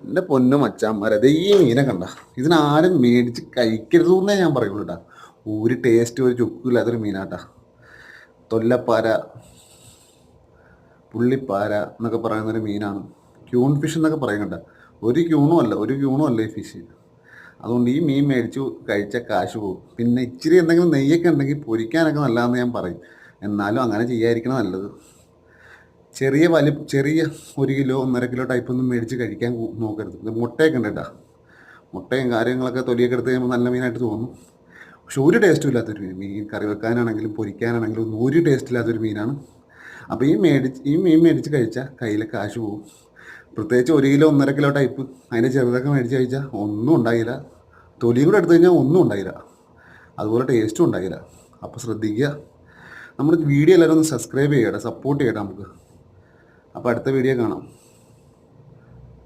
എൻ്റെ പൊന്നു മച്ചാന്മാരെ, ദേ ഈ മീനെ കണ്ട, ഇതിനാരും മേടിച്ച് കഴിക്കരുതെന്നേ ഞാൻ പറയുള്ളൂ കേട്ടാ. ഒരു ടേസ്റ്റ് ഒരു ചുക്കില്ലാത്തൊരു മീനാട്ടാ. തൊല്ലപ്പാര, പുള്ളിപ്പാര എന്നൊക്കെ പറയുന്നൊരു മീനാണ്. ക്യൂൺ ഫിഷ് എന്നൊക്കെ പറയും കേട്ടാ. ഒരു ക്യൂണും അല്ല ഈ ഫിഷ്. അതുകൊണ്ട് ഈ മീൻ മേടിച്ചു കഴിച്ച കാശ് പോകും. പിന്നെ ഇച്ചിരി എന്തെങ്കിലും നെയ്യൊക്കെ ഉണ്ടെങ്കിൽ പൊരിക്കാനൊക്കെ നല്ലതെന്ന് ഞാൻ പറയും. എന്നാലും അങ്ങനെ ചെയ്യാതിരിക്കണം നല്ലത്. ചെറിയ 1 കിലോ 1.5 കിലോ ടൈപ്പൊന്നും മേടിച്ച് കഴിക്കാൻ നോക്കരുത്. ഇത് മുട്ടയൊക്കെ ഉണ്ട് കേട്ടോ. മുട്ടയും കാര്യങ്ങളൊക്കെ തൊലിയൊക്കെ എടുത്ത് കഴിയുമ്പോൾ നല്ല മീനായിട്ട് തോന്നും. പക്ഷെ ഒരു ടേസ്റ്റും ഇല്ലാത്തൊരു മീൻ കറി വെക്കാനാണെങ്കിലും പൊരിക്കാനാണെങ്കിലും ഒന്നും ഒരു ടേസ്റ്റ് ഇല്ലാത്തൊരു മീനാണ്. അപ്പോൾ ഈ മീൻ മേടിച്ച് കഴിച്ചാൽ കയ്യിലെ കാശ് പോകും. പ്രത്യേകിച്ച് 1 കിലോ 1.5 കിലോ ടൈപ്പ് അതിൻ്റെ ചെറുതൊക്കെ മേടിച്ച് കഴിച്ചാൽ ഒന്നും ഉണ്ടായില്ല. തൊലിയും കൂടെ എടുത്തു കഴിഞ്ഞാൽ ഒന്നും ഉണ്ടായില്ല. അതുപോലെ ടേസ്റ്റും ഉണ്ടായില്ല. അപ്പോൾ ശ്രദ്ധിക്കുക. നമ്മുടെ വീഡിയോ എല്ലാവരും ഒന്ന് സബ്സ്ക്രൈബ് ചെയ്യട്ടെ, സപ്പോർട്ട് ചെയ്യട്ടെ നമുക്ക്. അപ്പോൾ അടുത്ത വീഡിയോ കാണാം.